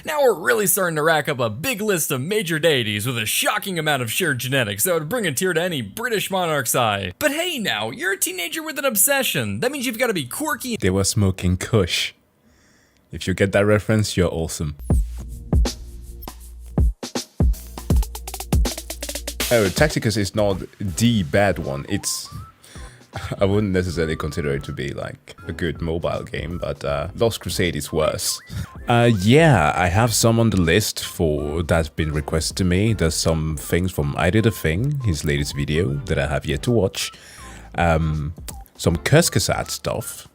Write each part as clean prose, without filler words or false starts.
Now we're really starting to rack up a big list of major deities with a shocking amount of shared genetics that would bring a tear to any British monarch's eye. But hey now, you're a teenager with an obsession. That means you've got to be quirky. They were smoking Kush. If you get that reference, you're awesome. Oh, Tacticus is not the bad one. It's... I wouldn't necessarily consider it to be like a good mobile game, but Lost Crusade is worse. Yeah, I have some on the list for that's been requested to me. There's some things from I Did a Thing, his latest video, that I have yet to watch. Some Kurzgesagt stuff.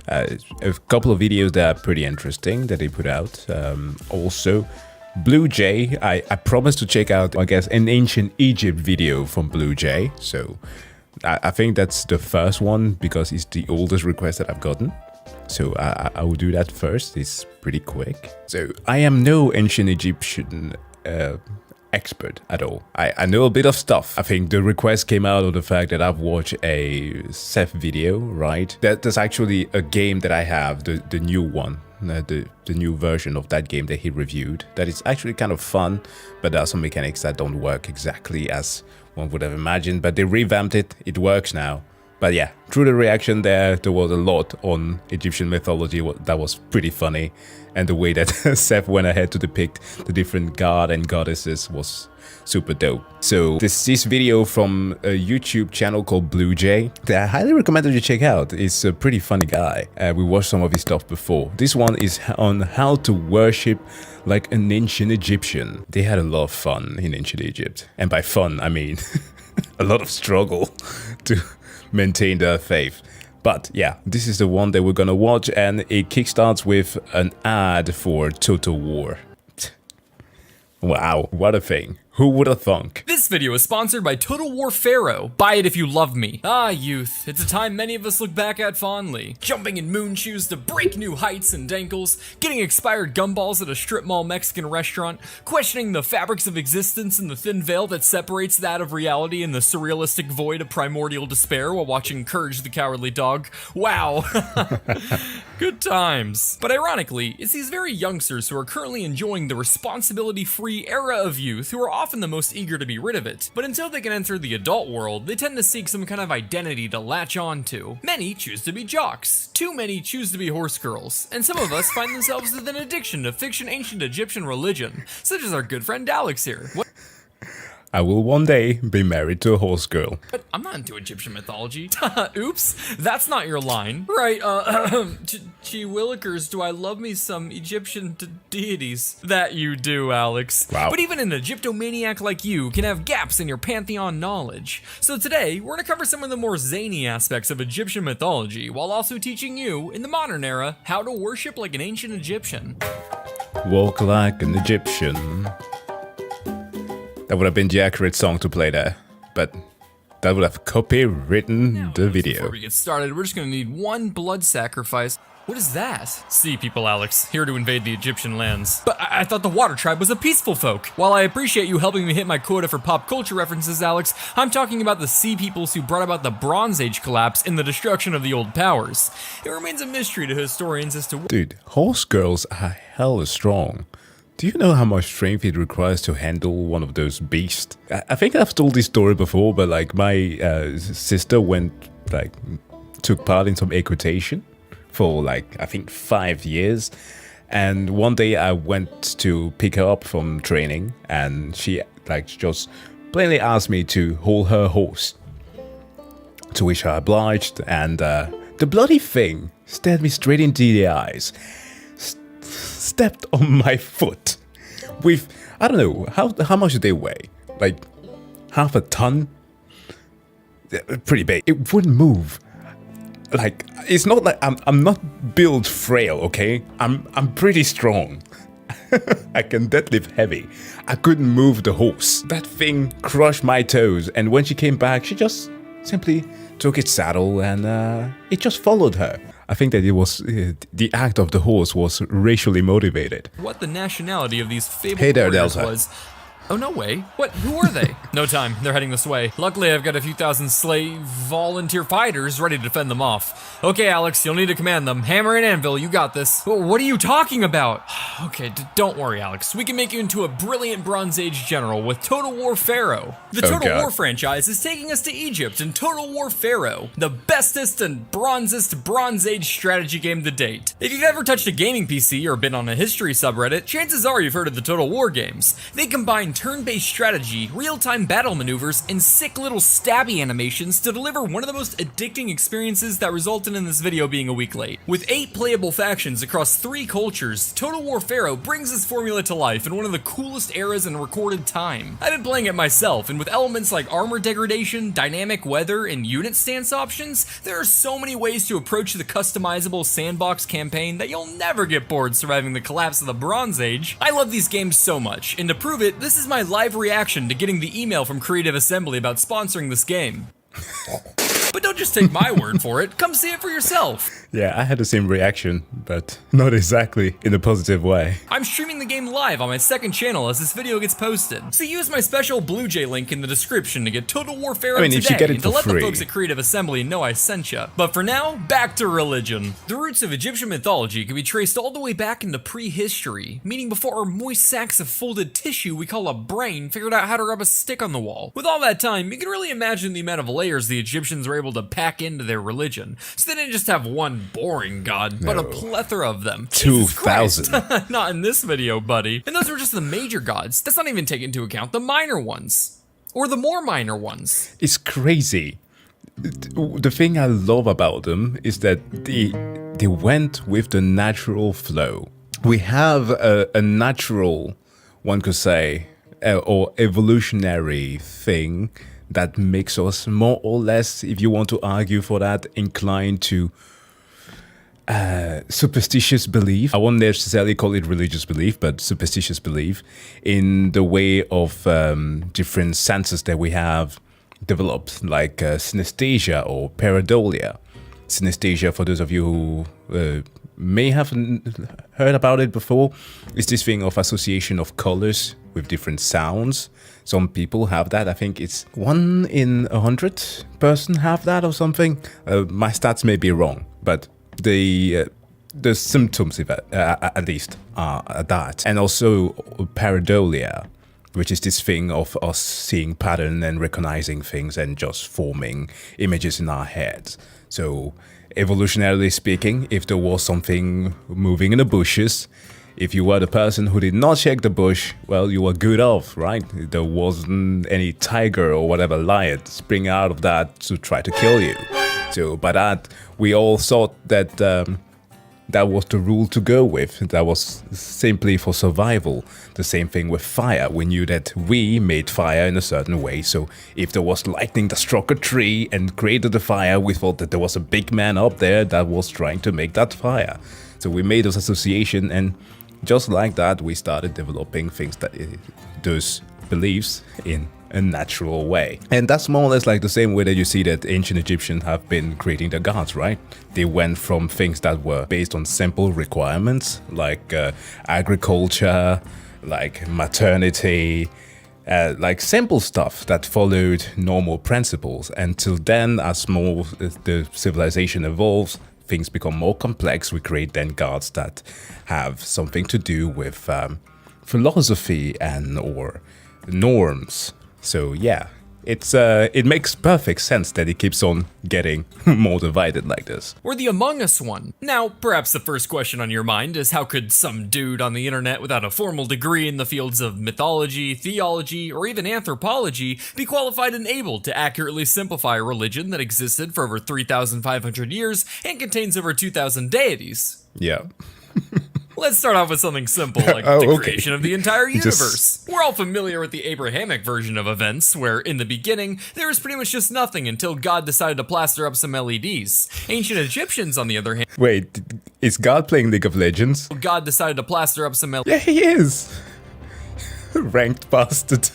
A couple of videos that are pretty interesting that they put out. Also, Blue Jay. I promised to check out, I guess, an ancient Egypt video from Blue Jay. So I think that's the first one because it's the oldest request that I've gotten. So I will do that first. It's pretty quick. So I am no ancient Egyptian expert at all. I know a bit of stuff. I think the request came out of the fact that I've watched a Seth video, right? There's actually a game that I have, the new one, the new version of that game that he reviewed, that is actually kind of fun, but there are some mechanics that don't work exactly as one would have imagined, but they revamped it. It works now. But yeah, through the reaction there was a lot on Egyptian mythology that was pretty funny. And the way that Seth went ahead to depict the different god and goddesses was super dope. So this video from a YouTube channel called Blue Jay that I highly recommend that you check out. He's a pretty funny guy. We watched some of his stuff before. This one is on how to worship like an ancient Egyptian. They had a lot of fun in ancient Egypt. And by fun, I mean a lot of struggle to maintain their faith. But yeah, this is the one that we're gonna watch, and it kickstarts with an ad for Total War. Wow, what a thing. Who would have thunk? This video is sponsored by Total War Pharaoh. Buy it if you love me. Ah, youth. It's a time many of us look back at fondly. Jumping in moon shoes to break new heights and ankles, getting expired gumballs at a strip mall Mexican restaurant, questioning the fabrics of existence and the thin veil that separates that of reality in the surrealistic void of primordial despair while watching Courage the Cowardly Dog. Wow. Good times. But ironically, it's these very youngsters who are currently enjoying the responsibility-free era of youth who are often the most eager to be rid of it. But until they can enter the adult world, they tend to seek some kind of identity to latch on to. Many choose to be jocks. Too many choose to be horse girls. And some of us find themselves with an addiction to fiction ancient Egyptian religion, such as our good friend Alex here. What? I will one day be married to a horse girl. But I'm not into Egyptian mythology. Oops, that's not your line. Right, gee willikers, do I love me some Egyptian deities? That you do, Alex. Wow. But even an Egyptomaniac like you can have gaps in your pantheon knowledge. So today, we're gonna cover some of the more zany aspects of Egyptian mythology, while also teaching you, in the modern era, how to worship like an ancient Egyptian. Walk like an Egyptian. That would have been the accurate song to play there, but that would have copywritten the video. Before we get started, we're just gonna need one blood sacrifice. What is that? Sea people, Alex, here to invade the Egyptian lands. But I thought the Water Tribe was a peaceful folk. While I appreciate you helping me hit my quota for pop culture references, Alex, I'm talking about the sea peoples who brought about the Bronze Age collapse and the destruction of the old powers. It remains a mystery to historians as to... Dude, horse girls are hella strong. Do you know how much strength it requires to handle one of those beasts? I think I've told this story before, but like my sister took part in some equitation for like, I think 5 years. And one day I went to pick her up from training and she just plainly asked me to hold her horse. To which I obliged, and the bloody thing stared me straight into the eyes. Stepped on my foot with, I don't know, how much do they weigh? Like half a ton? Pretty big. It wouldn't move. Like, it's not like I'm not built frail, okay? I'm pretty strong. I can deadlift heavy. I couldn't move the horse. That thing crushed my toes, and when she came back, she just simply took its saddle and it just followed her. I think that it was the act of the horse was racially motivated. What the nationality of these fabled warriors was. Oh, no way. What? Who are they? No time. They're heading this way. Luckily, I've got a few thousand slave volunteer fighters ready to defend them off. Okay, Alex, you'll need to command them. Hammer and anvil, you got this. What are you talking about? Okay, don't worry, Alex. We can make you into a brilliant Bronze Age general with Total War Pharaoh. The Total War franchise is taking us to Egypt in Total War Pharaoh, the bestest and bronzest Bronze Age strategy game to date. If you've ever touched a gaming PC or been on a history subreddit, chances are you've heard of the Total War games. They combine turn-based strategy, real-time battle maneuvers, and sick little stabby animations to deliver one of the most addicting experiences that resulted in this video being a week late. With 8 playable factions across 3 cultures, Total War Pharaoh brings this formula to life in one of the coolest eras in recorded time. I've been playing it myself, and with elements like armor degradation, dynamic weather, and unit stance options, there are so many ways to approach the customizable sandbox campaign that you'll never get bored surviving the collapse of the Bronze Age. I love these games so much, and to prove it, this is my live reaction to getting the email from Creative Assembly about sponsoring this game. But don't just take my word for it, come see it for yourself. Yeah, I had the same reaction, but not exactly in a positive way. I'm streaming the game live on my second channel as this video gets posted, so use my special BlueJay link in the description to get Total War Pharaoh today, if you get it and to for let free. the folks at Creative Assembly know I sent ya. But for now, back to religion. The roots of Egyptian mythology can be traced all the way back into prehistory, meaning before our moist sacks of folded tissue we call a brain figured out how to rub a stick on the wall. With all that time, you can really imagine the amount of layers the Egyptians were able to pack into their religion, so they didn't just have one boring god, but a plethora of them. 2,000. Not in this video, buddy. And those were just the major gods. That's not even taking into account the minor ones. Or the more minor ones. It's crazy. The thing I love about them is that they went with the natural flow. We have a natural, one could say, or evolutionary thing that makes us more or less, if you want to argue for that, inclined to superstitious belief. I won't necessarily call it religious belief, but superstitious belief in the way of different senses that we have developed, like synesthesia or pareidolia. Synesthesia, for those of you who may have heard about it before, is this thing of association of colors with different sounds. Some people have that. I think it's 1 in 100 person have that or something. My stats may be wrong, but the symptoms, at least, are that. And also pareidolia, which is this thing of us seeing pattern and recognizing things and just forming images in our heads. So evolutionarily speaking, if there was something moving in the bushes, if you were the person who did not check the bush, well, you were good off, right? There wasn't any tiger or whatever lion spring out of that to try to kill you. So by that, we all thought that that was the rule to go with. That was simply for survival. The same thing with fire. We knew that we made fire in a certain way. So if there was lightning that struck a tree and created the fire, we thought that there was a big man up there that was trying to make that fire. So we made those associations, and just like that, we started developing things that those beliefs in a natural way. And that's more or less like the same way that you see that ancient Egyptians have been creating their gods, right? They went from things that were based on simple requirements, like agriculture, like maternity, like simple stuff that followed normal principles. Until then, as more the civilization evolves, things become more complex. We create then gods that have something to do with philosophy and or norms. So yeah, it makes perfect sense that it keeps on getting more divided like this. Or the Among Us one. Now, perhaps the first question on your mind is how could some dude on the internet without a formal degree in the fields of mythology, theology, or even anthropology be qualified and able to accurately simplify a religion that existed for over 3,500 years and contains over 2,000 deities? Yeah. Let's start off with something simple, like the creation of the entire universe. We're all familiar with the Abrahamic version of events, where in the beginning, there was pretty much just nothing until God decided to plaster up some LEDs. Ancient Egyptians, on the other hand... Wait, is God playing League of Legends? God decided to plaster up some LEDs. Yeah, he is! Ranked bastard.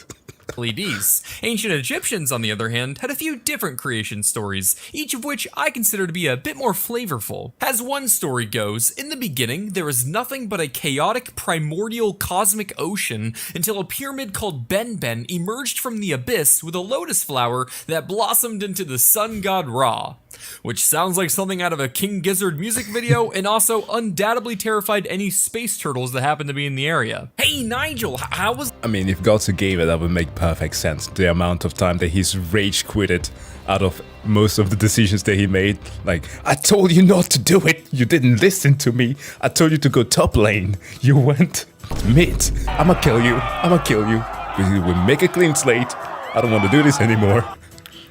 LEDs. Ancient Egyptians, on the other hand, had a few different creation stories, each of which I consider to be a bit more flavorful. As one story goes, in the beginning there was nothing but a chaotic primordial cosmic ocean until a pyramid called Benben emerged from the abyss with a lotus flower that blossomed into the sun god Ra. Which sounds like something out of a King Gizzard music video, and also undoubtedly terrified any space turtles that happen to be in the area. Hey Nigel, how was— I mean, if God's a gamer, that would make perfect sense. The amount of time that he's rage quitted out of most of the decisions that he made. Like, I told you not to do it. You didn't listen to me. I told you to go top lane. You went mid. I'ma kill you. I'ma kill you. We make a clean slate. I don't want to do this anymore.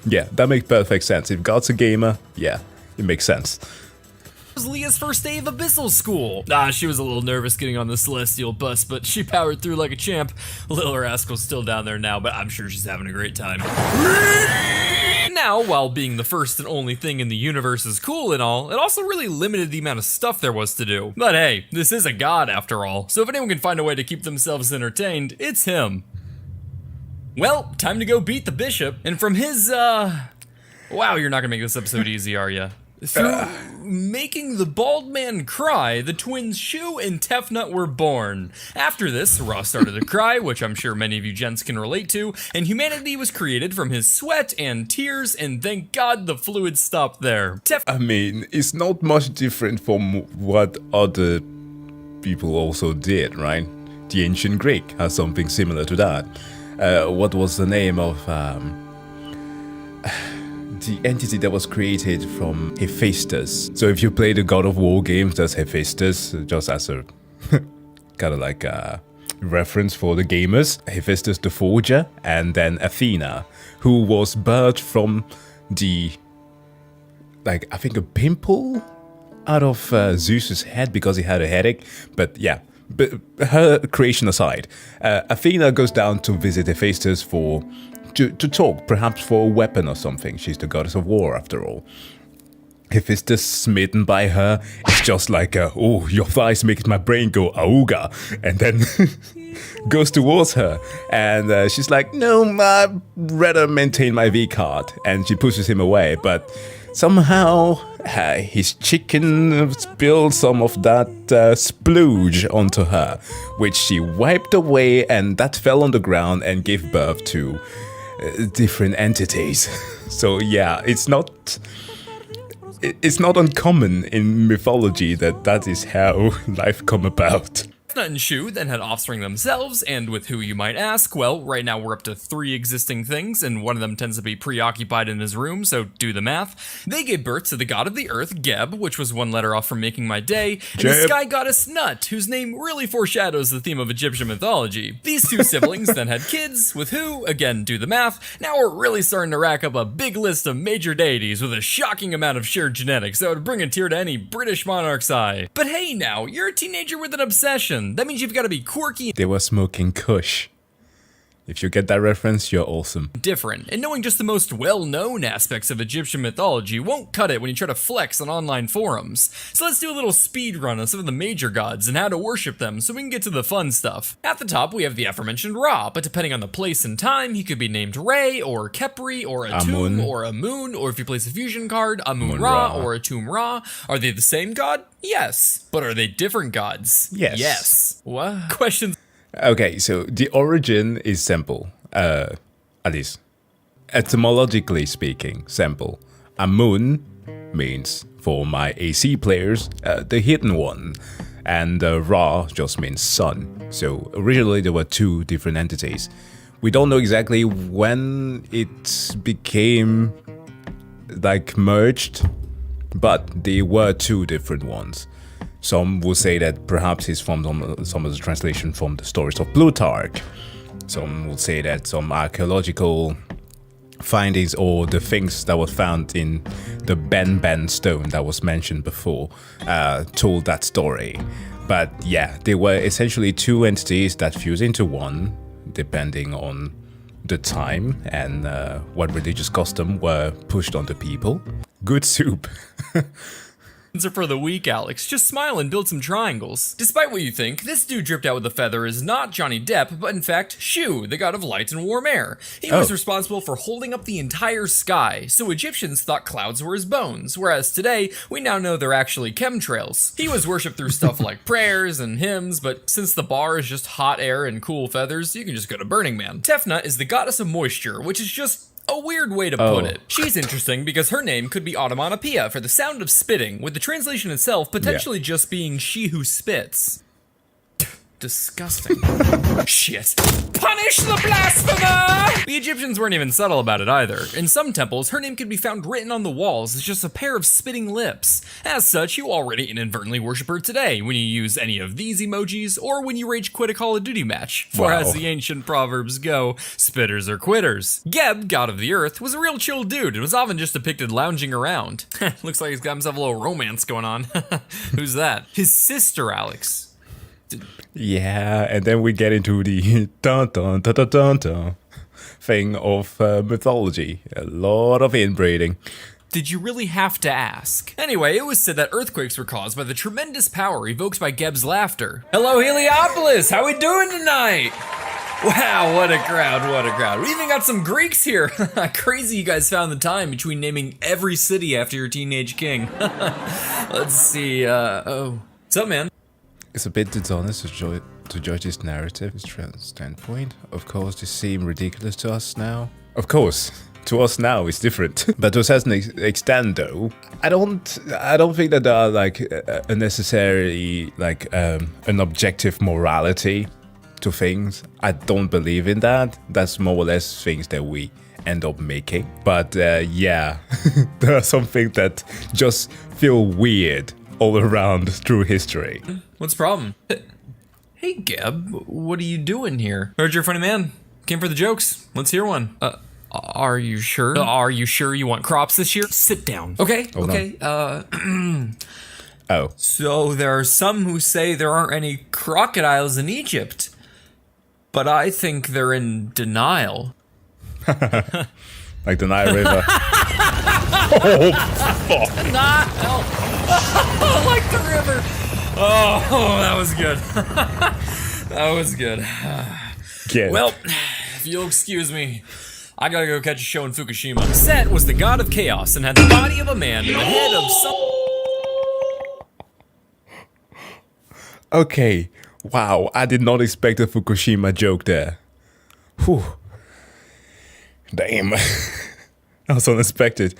Yeah, that makes perfect sense. If God's a gamer, yeah, it makes sense. Leah's first day of Abyssal School? She was a little nervous getting on the Celestial bus, but she powered through like a champ. Little Rascal's still down there now, but I'm sure she's having a great time. Now, while being the first and only thing in the universe is cool and all, it also really limited the amount of stuff there was to do. But hey, this is a god after all, so if anyone can find a way to keep themselves entertained, it's him. Well, time to go beat the bishop, and from his, wow, you're not gonna make this episode easy, are ya? Through making the bald man cry, the twins Shu and Tefnut were born. After this, Ra started to cry, which I'm sure many of you gents can relate to, and humanity was created from his sweat and tears, and thank God the fluid stopped there. I mean, it's not much different from what other people also did, right? The ancient Greek has something similar to that. What was the name of the entity that was created from Hephaestus? So if you play the God of War games, that's Hephaestus, just as a kind of like a reference for the gamers. Hephaestus the Forger, and then Athena, who was birthed from the, like, I think a pimple out of Zeus's head because he had a headache, but yeah. But her creation aside, Athena goes down to visit Hephaestus to talk, perhaps for a weapon or something. She's the goddess of war, after all. Hephaestus, smitten by her, is just like, oh, your thighs make my brain go auga, and then goes towards her. And she's like, no, I'd rather maintain my V-card. And she pushes him away, but somehow his chicken spilled some of that splooge onto her, which she wiped away, and that fell on the ground and gave birth to different entities. So yeah, it's not uncommon in mythology that is how life come about. Tefnut and Shu then had offspring themselves, and with who you might ask? Well, right now we're up to 3 existing things, and one of them tends to be preoccupied in his room, so do the math. They gave birth to the god of the earth, Geb, which was one letter off from making my day, and the sky goddess Nut, whose name really foreshadows the theme of Egyptian mythology. These 2 siblings then had kids, with who, again, do the math. Now we're really starting to rack up a big list of major deities with a shocking amount of shared genetics that would bring a tear to any British monarch's eye. But hey now, you're a teenager with an obsession. That means you've got to be quirky. They were smoking Kush. If you get that reference, you're awesome. Different, and knowing just the most well-known aspects of Egyptian mythology won't cut it when you try to flex on online forums. So let's do a little speed run on some of the major gods and how to worship them so we can get to the fun stuff. At the top, we have the aforementioned Ra, but depending on the place and time, he could be named Re, or Khepri, or Atum, or Amun, or if you place a fusion card, Amun-Ra, or Atum-Ra. Are they the same god? Yes. But are they different gods? Yes. Yes. What? Questions? Okay, so the origin is simple, at least etymologically speaking, simple. Amun means, for my AC players, the hidden one, and Ra just means sun. So originally there were 2 different entities. We don't know exactly when it became like merged, but they were 2 different ones. Some will say that perhaps it's from some of the translation from the stories of Plutarch. Some will say that some archaeological findings or the things that was found in the Benben stone that was mentioned before told that story. But yeah, they were essentially 2 entities that fused into one, depending on the time and what religious custom were pushed on the people. Good soup. are for the weak, Alex. Just smile and build some triangles. Despite what you think, this dude dripped out with a feather is not Johnny Depp, but in fact, Shu, the god of light and warm air. He was responsible for holding up the entire sky, so Egyptians thought clouds were his bones, whereas today, we now know they're actually chemtrails. He was worshipped through stuff like prayers and hymns, but since the bar is just hot air and cool feathers, you can just go to Burning Man. Tefnut is the goddess of moisture, which is just a weird way to put it. She's interesting because her name could be onomatopoeia for the sound of spitting, with the translation itself potentially just being she who spits. Disgusting. Shit. Punish the blasphemer! The Egyptians weren't even subtle about it either. In some temples, her name could be found written on the walls as just a pair of spitting lips. As such, you already inadvertently worship her today when you use any of these emojis or when you rage quit a Call of Duty match. For as the ancient proverbs go, spitters are quitters. Geb, god of the earth, was a real chill dude and was often just depicted lounging around. Looks like he's got himself a little romance going on. Who's that? His sister, Alex. Yeah, and then we get into the dun dun dun dun dun dun thing of mythology. A lot of inbreeding. Did you really have to ask? Anyway, it was said that earthquakes were caused by the tremendous power evoked by Geb's laughter. Hello, Heliopolis! How we doing tonight? Wow, what a crowd, what a crowd. We even got some Greeks here. Crazy you guys found the time between naming every city after your teenage king. Let's see, what's up, man? It's a bit dishonest to judge this narrative from standpoint. Of course, this seems ridiculous to us now. Of course, to us now it's different. But to a certain extent, though, I don't think that there are like a necessarily like an objective morality to things. I don't believe in that. That's more or less things that we end up making. But yeah, there are some things that just feel weird all around through history. What's the problem? Hey, Geb, what are you doing here? Heard you're a funny man. Came for the jokes. Let's hear one. Are you sure? Are you sure you want crops this year? Sit down. Okay, okay. Oh. So there are some who say there aren't any crocodiles in Egypt, but I think they're in denial. Like the Nile River. Oh, fuck. Denial. Like the river. Oh, that was good. That was good. Well, if you'll excuse me, I gotta go catch a show in Fukushima. Set was the god of chaos and had the body of a man and the head of some... Okay, wow, I did not expect a Fukushima joke there. Whew. Damn. That was unexpected.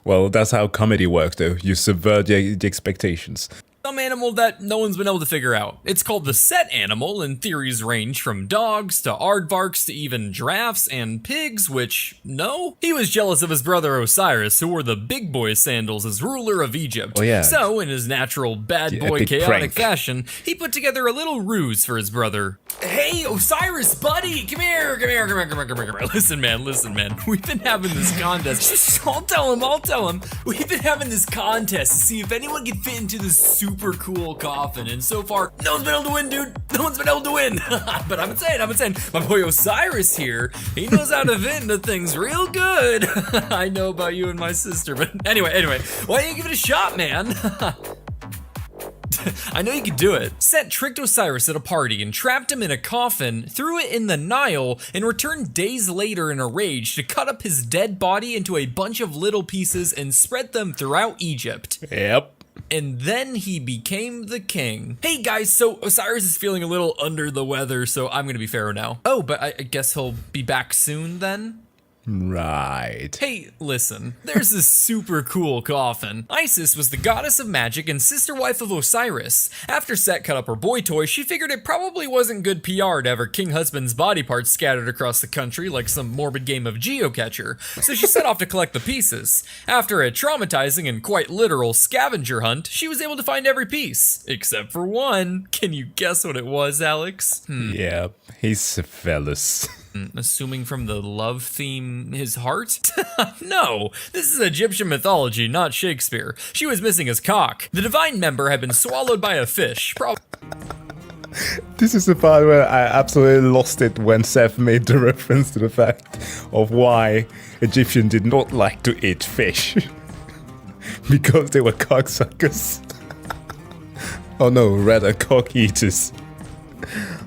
Well, that's how comedy works, though. You subvert the expectations. Some animal that no one's been able to figure out. It's called the Set animal, and theories range from dogs to aardvarks to even giraffes and pigs, which, no? He was jealous of his brother Osiris, who wore the big boy sandals as ruler of Egypt. Oh, yeah. So, in his natural bad boy chaotic fashion, he put together a little ruse for his brother. Hey, Osiris, buddy, come here. Listen, man. We've been having this contest. I'll tell him. We've been having this contest to see if anyone can fit into this super cool coffin, and so far, no one's been able to win, dude. No one's been able to win. But I'm saying, my boy Osiris here, he knows how to fit into things real good. I know about you and my sister, but anyway, why don't you give it a shot, man? I know you could do it. Set tricked Osiris at a party and trapped him in a coffin, threw it in the Nile, and returned days later in a rage to cut up his dead body into a bunch of little pieces and spread them throughout Egypt. Yep. And then he became the king. Hey guys, so Osiris is feeling a little under the weather, so I'm gonna be Pharaoh now. Oh, but I guess he'll be back soon then? Right. Hey, listen, there's this super cool coffin. Isis was the goddess of magic and sister wife of Osiris. After Set cut up her boy toy, she figured it probably wasn't good PR to have her king husband's body parts scattered across the country like some morbid game of geocacher, so she set off to collect the pieces. After a traumatizing and quite literal scavenger hunt, she was able to find every piece, except for one. Can you guess what it was, Alex? Yeah, he's a phallus. Assuming from the love theme, his heart? No, this is Egyptian mythology, not Shakespeare. She was missing his cock. The divine member had been swallowed by a fish. This is the part where I absolutely lost it when Seth made the reference to the fact of why Egyptians did not like to eat fish. because they were cocksuckers. Oh no, rather cock eaters.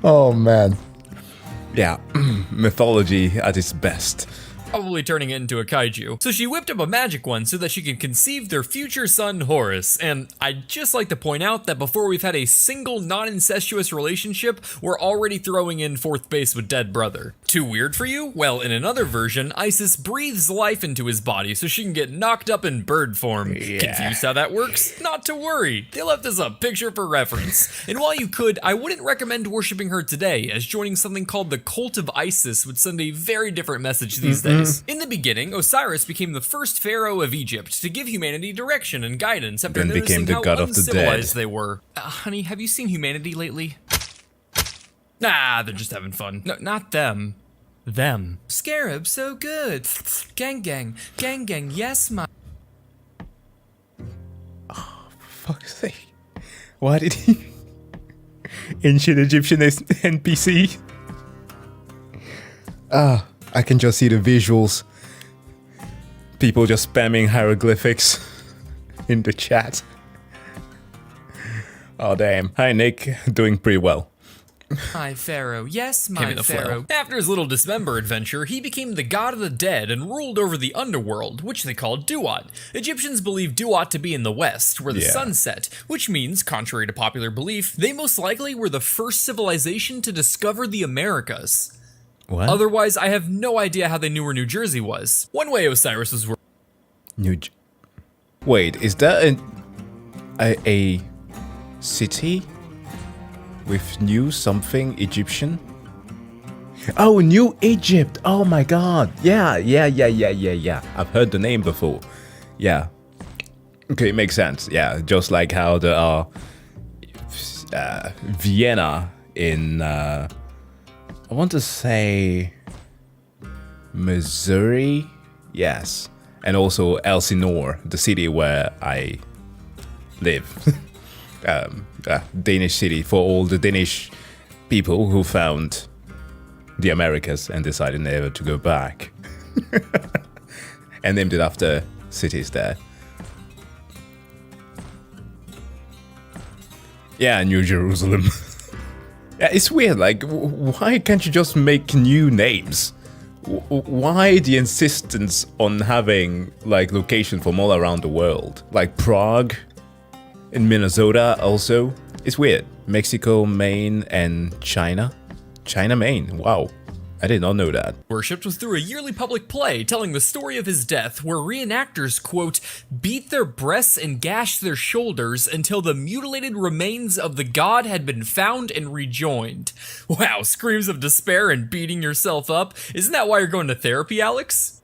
Oh man. Yeah, mythology at its best. Probably turning it into a kaiju. So she whipped up a magic one so that she could conceive their future son Horus. And I'd just like to point out that before we've had a single non-incestuous relationship, we're already throwing in fourth base with dead brother. Too weird for you? Well, in another version, Isis breathes life into his body so she can get knocked up in bird form. Yeah. Confused how that works? Not to worry. They left us a picture for reference. And while you could, I wouldn't recommend worshipping her today, as joining something called the Cult of Isis would send a very different message these days. In the beginning, Osiris became the first pharaoh of Egypt to give humanity direction and guidance after Then noticing became the how god of the uncivilized dead. they were. Honey, have you seen humanity lately? Nah, they're just having fun. No, not them. Them. Scarab, so good. Gang gang, gang gang, yes my. Fuck's sake. Why did he? Ancient Egyptian NPC? I can just see the visuals. People just spamming hieroglyphics in the chat. Oh damn. Hi Nick, doing pretty well. My pharaoh, yes, Give me my the pharaoh. flow. After his little dismember adventure, he became the god of the dead and ruled over the underworld, which they called Duat. Egyptians believe Duat to be in the west, where the Yeah. sun set, which means, contrary to popular belief, they most likely were the first civilization to discover the Americas. What? Otherwise, I have no idea how they knew where New Jersey was. One way Osiris was Wait, is that a city with new something Egyptian? Oh, New Egypt! Oh my god! Yeah. I've heard the name before. Yeah. Okay, it makes sense. Yeah, just like how there are Vienna in I want to say Missouri. Yes. And also Elsinore, the city where I live. Danish city for all the Danish people who found the Americas and decided never to go back. And named it after cities there. Yeah, New Jerusalem. Yeah, it's weird, like, why can't you just make new names? Why the insistence on having, like, location from all around the world? Like Prague, in Minnesota also. It's weird. Mexico, Maine, and China. China, Maine, wow. I did not know that. worshipped was through a yearly public play telling the story of his death, where reenactors, quote, beat their breasts and gashed their shoulders until the mutilated remains of the god had been found and rejoined. Wow, screams of despair and beating yourself up. Isn't that why you're going to therapy, Alex?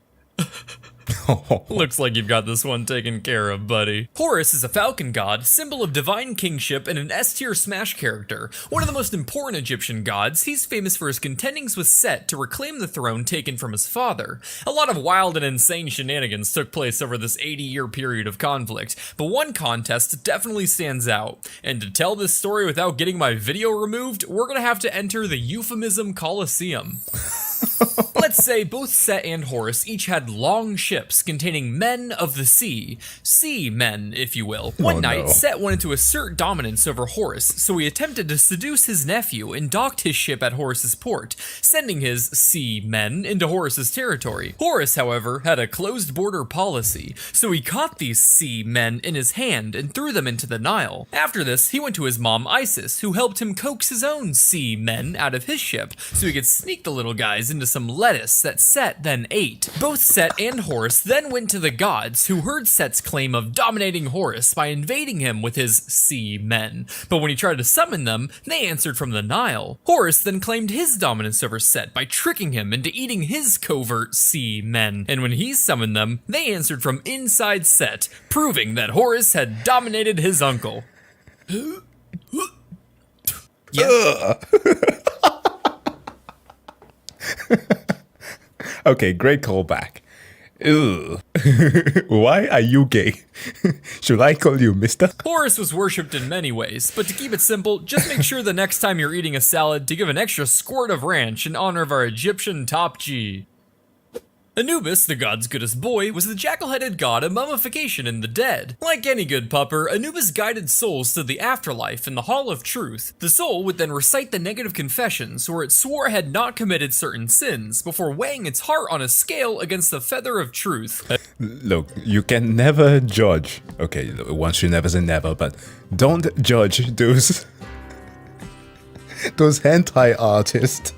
Looks like you've got this one taken care of, buddy. Horus is a falcon god, symbol of divine kingship, and an S-tier Smash character. One of the most important Egyptian gods, he's famous for his contendings with Set to reclaim the throne taken from his father. A lot of wild and insane shenanigans took place over this 80-year period of conflict, but one contest definitely stands out. And to tell this story without getting my video removed, we're gonna have to enter the euphemism Colosseum. Let's say both Set and Horus each had long ships containing men of the sea men, if you will. One night, Set wanted to assert dominance over Horus, so he attempted to seduce his nephew and docked his ship at Horus's port, sending his sea men into Horus's territory. Horus, however, had a closed border policy, so he caught these sea men in his hand and threw them into the Nile. After this, he went to his mom Isis, who helped him coax his own sea men out of his ship, so he could sneak the little guys into some lettuce that Set then ate. Both Set and Horus then went to the gods, who heard Set's claim of dominating Horus by invading him with his sea men. But when he tried to summon them, they answered from the Nile. Horus then claimed his dominance over Set by tricking him into eating his covert sea men. And when he summoned them, they answered from inside Set, proving that Horus had dominated his uncle. Yeah. Okay, great callback. Ugh. Why are you gay? Should I call you mister? Horus was worshipped in many ways, but to keep it simple, just make sure the next time you're eating a salad to give an extra squirt of ranch in honor of our Egyptian top G. Anubis, the god's goodest boy, was the jackal-headed god of mummification in the dead. Like any good pupper, Anubis guided souls to the afterlife in the Hall of Truth. The soul would then recite the negative confessions where it swore it had not committed certain sins, before weighing its heart on a scale against the feather of truth. Look, you can never judge. Okay, one should never say never, but don't judge those hentai artists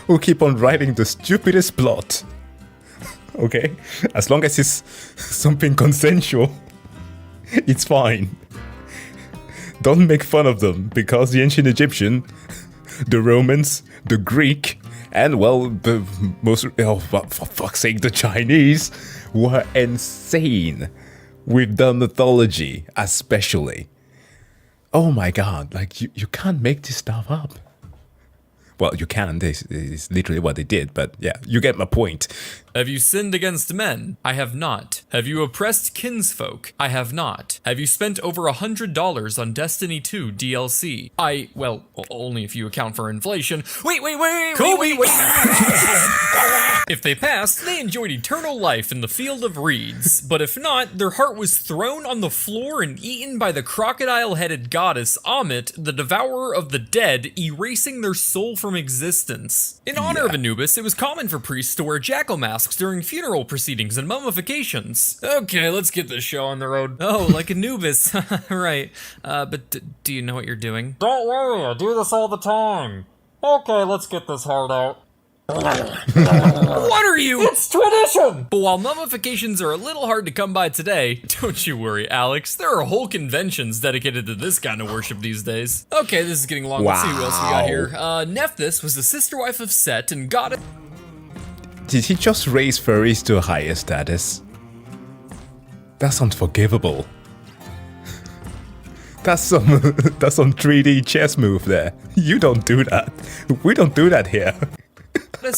who keep on writing the stupidest plot. Okay? As long as it's something consensual, it's fine. Don't make fun of them, because the ancient Egyptian, the Romans, the Greek, and well, the most, oh, for fuck's sake, the Chinese were insane with the mythology, especially. Oh my god, like, you can't make this stuff up. Well, you can, this is literally what they did, but yeah, you get my point. Have you sinned against men? I have not. Have you oppressed kinsfolk? I have not. Have you spent over $100 on Destiny 2 DLC? Well, only if you account for inflation. Wait. If they passed, they enjoyed eternal life in the field of reeds. But if not, their heart was thrown on the floor and eaten by the crocodile-headed goddess Amit, the devourer of the dead, erasing their soul from existence. In honor of Anubis, it was common for priests to wear jackal masks during funeral proceedings and mummifications. Okay, let's get this show on the road. Oh, like Anubis. Right. But do you know what you're doing? Don't worry, I do this all the time. Okay, let's get this hard out. What are you? It's tradition! But while mummifications are a little hard to come by today, don't you worry, Alex. There are whole conventions dedicated to this kind of worship these days. Okay, this is getting long. Let's see who else we got here. Nephthys was the sister wife of Set and goddess. Did he just raise furries to a higher status? That's unforgivable. That's some 3D chess move there. You don't do that. We don't do that here.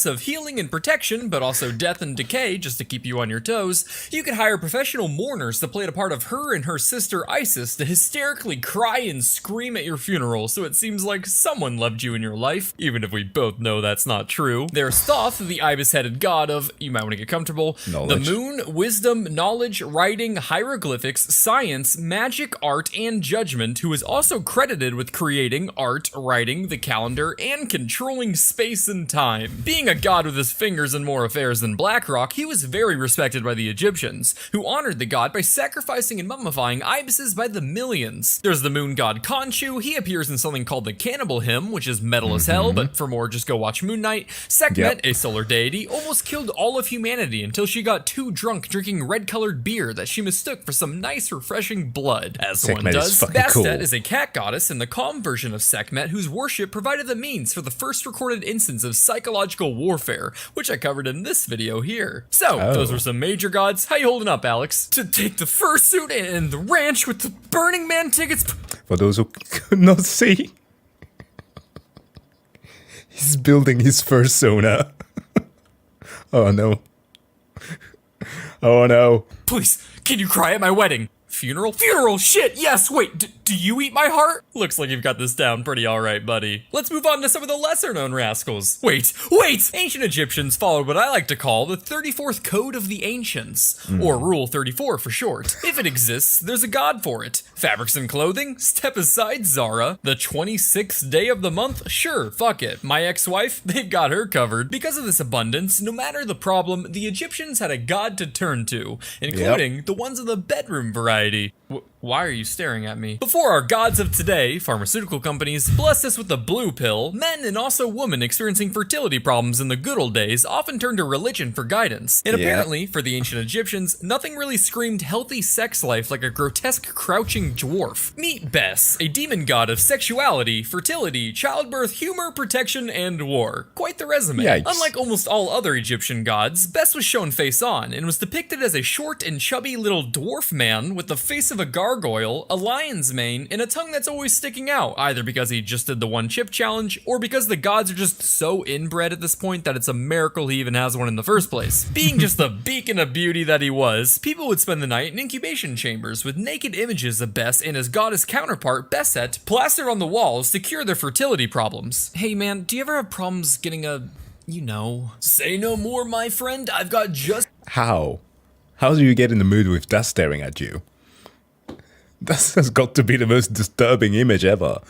Of healing and protection, but also death and decay, just to keep you on your toes. You could hire professional mourners to play the part of her and her sister Isis to hysterically cry and scream at your funeral, so it seems like someone loved you in your life, even if we both know that's not true. There's Thoth, the ibis-headed god of, you might want to get comfortable, knowledge. The moon, wisdom, knowledge, writing, hieroglyphics, science, magic, art, and judgment, who is also credited with creating art, writing, the calendar, and controlling space and time. Being a god with his fingers in more affairs than Blackrock, he was very respected by the Egyptians, who honored the god by sacrificing and mummifying ibises by the millions. There's the moon god Khonshu. He appears in something called the Cannibal Hymn, which is metal as hell, but for more, just go watch Moon Knight. Sekhmet, a solar deity, almost killed all of humanity until she got too drunk drinking red-colored beer that she mistook for some nice, refreshing blood. As Sekhmet one does. Bastet cool. Is a cat goddess and the calm version of Sekhmet, whose worship provided the means for the first recorded instance of psychological warfare, which I covered in this video here. So, those were some major gods. How you holding up, Alex? To take the fursuit and the ranch with the Burning Man tickets. For those who could not see, he's building his fursona. Oh no. Oh no. Please, can you cry at my wedding? Funeral? Funeral! Shit, yes! Wait, do you eat my heart? Looks like you've got this down pretty alright, buddy. Let's move on to some of the lesser-known rascals. Wait! Ancient Egyptians followed what I like to call the 34th Code of the Ancients, or Rule 34 for short. If it exists, there's a god for it. Fabrics and clothing? Step aside, Zara. The 26th day of the month? Sure, fuck it. My ex-wife? They've got her covered. Because of this abundance, no matter the problem, the Egyptians had a god to turn to, including the ones of the bedroom variety. Why are you staring at me? Before our gods of today, pharmaceutical companies, blessed us with the blue pill, men and also women experiencing fertility problems in the good old days often turned to religion for guidance. And apparently, for the ancient Egyptians, nothing really screamed healthy sex life like a grotesque crouching dwarf. Meet Bes, a demon god of sexuality, fertility, childbirth, humor, protection, and war. Quite the resume. Yikes. Unlike almost all other Egyptian gods, Bes was shown face on and was depicted as a short and chubby little dwarf man with the face of a gargoyle, a lion's mane, and a tongue that's always sticking out, either because he just did the one chip challenge, or because the gods are just so inbred at this point that it's a miracle he even has one in the first place. Being just the beacon of beauty that he was, people would spend the night in incubation chambers with naked images of Bes and his goddess counterpart, Beset, plastered on the walls to cure their fertility problems. Hey man, do you ever have problems getting a You know. Say no more, my friend. I've got just How? How do you get in the mood with that staring at you? That has got to be the most disturbing image ever.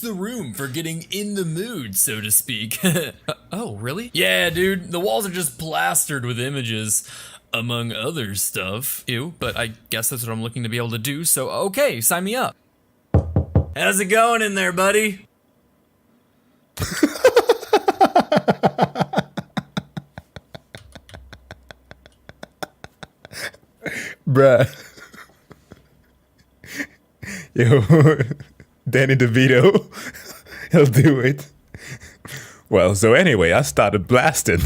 the room for getting in the mood, so to speak. Oh, really? Yeah, dude. The walls are just plastered with images. Among other stuff. Ew, but I guess that's what I'm looking to be able to do, so okay, sign me up. How's it going in there, buddy? Bruh. Yo, Danny DeVito. He'll do it. Well, so anyway, I started blasting.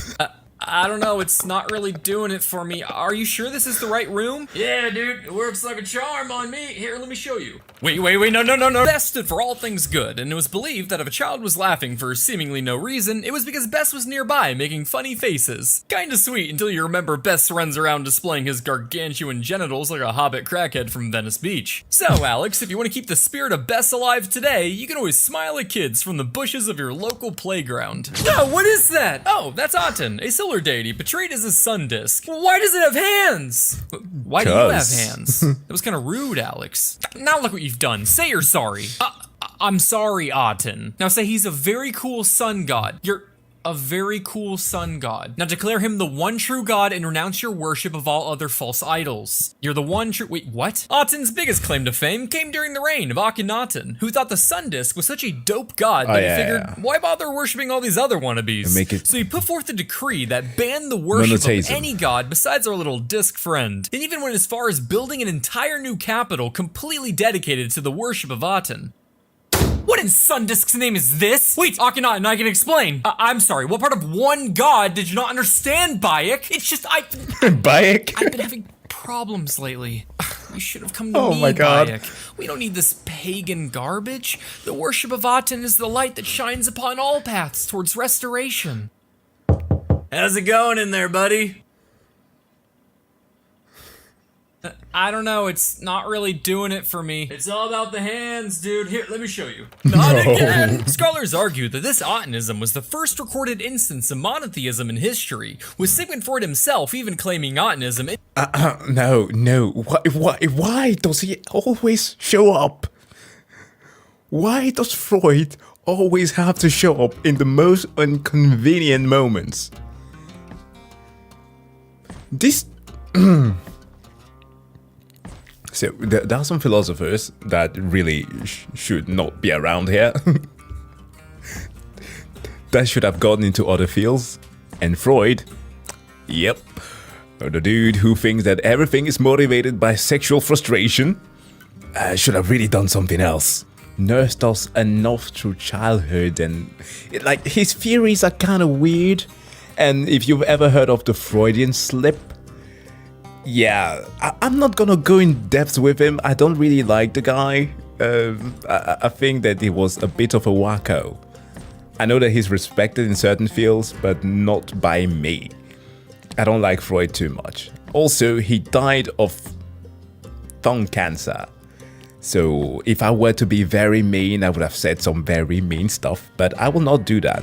I don't know, it's not really doing it for me. Are you sure this is the right room? Yeah, dude, it works like a charm on me. Here, let me show you. Wait, no. Bess stood for all things good, and it was believed that if a child was laughing for seemingly no reason, it was because Bess was nearby making funny faces. Kinda sweet until you remember Bess runs around displaying his gargantuan genitals like a hobbit crackhead from Venice Beach. So, Alex, if you want to keep the spirit of Bess alive today, you can always smile at kids from the bushes of your local playground. No, what is that? Oh, that's Aten, a solar deity portrayed as a sun disk. Why does it have hands? Why do you have hands? That was kind of rude, Alex. Now look what you've done. Say you're sorry. I'm sorry, Aten. Now say he's a very cool sun god. You're a very cool sun god. Now declare him the one true god and renounce your worship of all other false idols. You're the one true— wait, what? Aten's biggest claim to fame came during the reign of Akhenaten, who thought the sun disk was such a dope god that he figured, why bother worshipping all these other wannabes? So he put forth a decree that banned the worship of any god besides our little disk friend, and even went as far as building an entire new capital completely dedicated to the worship of Aten. What in Sundisk's name is this? Wait, Akhenaten, I can explain. I'm sorry, what part of one god did you not understand, Bayek? It's just, Bayek? I've been having problems lately. You should have come to me, my God. Bayek. We don't need this pagan garbage. The worship of Aten is the light that shines upon all paths towards restoration. How's it going in there, buddy? I don't know, it's not really doing it for me. It's all about the hands, dude. Here, let me show you. Not again! Scholars argue that this Atenism was the first recorded instance of monotheism in history, with Sigmund Freud himself even claiming Atenism. No. Why does he always show up? Why does Freud always have to show up in the most inconvenient moments? This... So, there are some philosophers that really should not be around here. That should have gotten into other fields. And Freud, yep, the dude who thinks that everything is motivated by sexual frustration, should have really done something else. Nursed us enough through childhood, and like his theories are kind of weird. And if you've ever heard of the Freudian slip, yeah, I'm not gonna go in depth with him. I don't really like the guy. I think that he was a bit of a wacko. I know that he's respected in certain fields, but not by me. I don't like Freud too much. Also, he died of tongue cancer. So if I were to be very mean, I would have said some very mean stuff, but I will not do that.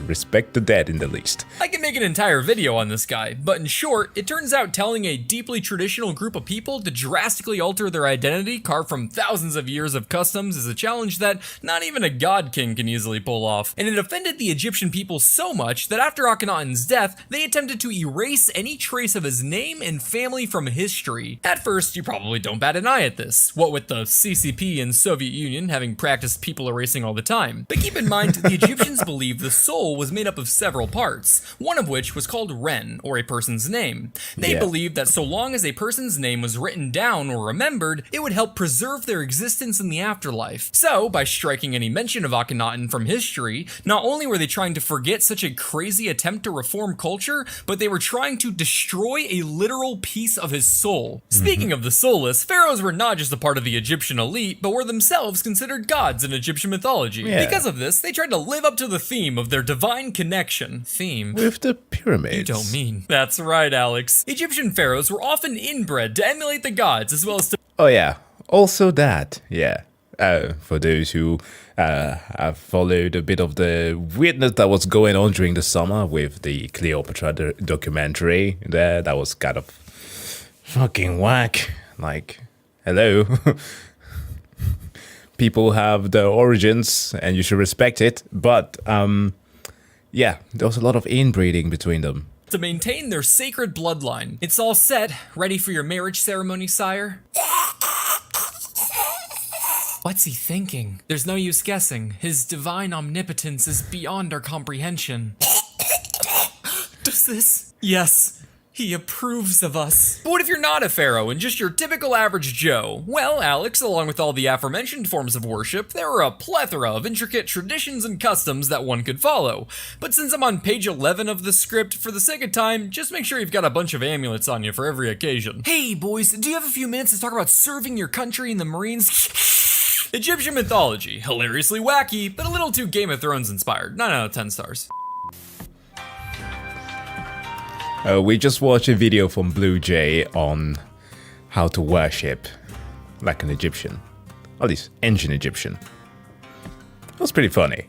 Respect the dead in the least. I can make an entire video on this guy, but in short, it turns out telling a deeply traditional group of people to drastically alter their identity carved from thousands of years of customs is a challenge that not even a god king can easily pull off. And it offended the Egyptian people so much that after Akhenaten's death, they attempted to erase any trace of his name and family from history. At first, you probably don't bat an eye at this, what with the CCP and Soviet Union having practiced people erasing all the time. But keep in mind, the Egyptians believed the soul was made up of several parts, one of which was called Ren, or a person's name. They believed that so long as a person's name was written down or remembered, it would help preserve their existence in the afterlife. So, by striking any mention of Akhenaten from history, not only were they trying to forget such a crazy attempt to reform culture, but they were trying to destroy a literal piece of his soul. Speaking of the soulless, pharaohs were not just a part of the Egyptian elite, but were themselves considered gods in Egyptian mythology. Because of this, they tried to live up to the theme of their divine connection. With the pyramids. You don't mean. That's right, Alex. Egyptian pharaohs were often inbred to emulate the gods as well as to— Oh yeah, also that, yeah. For those who have followed a bit of the weirdness that was going on during the summer with the Cleopatra documentary there, that was kind of fucking whack. Like, hello. People have their origins and you should respect it, but yeah, there was a lot of inbreeding between them. To maintain their sacred bloodline. It's all set. Ready for your marriage ceremony, sire? What's he thinking? There's no use guessing. His divine omnipotence is beyond our comprehension. Does this? Yes. He approves of us. But what if you're not a pharaoh and just your typical average Joe? Well, Alex, along with all the aforementioned forms of worship, there are a plethora of intricate traditions and customs that one could follow. But since I'm on page 11 of the script, for the sake of time, just make sure you've got a bunch of amulets on you for every occasion. Hey, boys, do you have a few minutes to talk about serving your country in the Marines? Egyptian mythology. Hilariously wacky, but a little too Game of Thrones inspired. 9 out of 10 stars. We just watched a video from Blue Jay on how to worship like an Egyptian. At least, ancient Egyptian. It was pretty funny.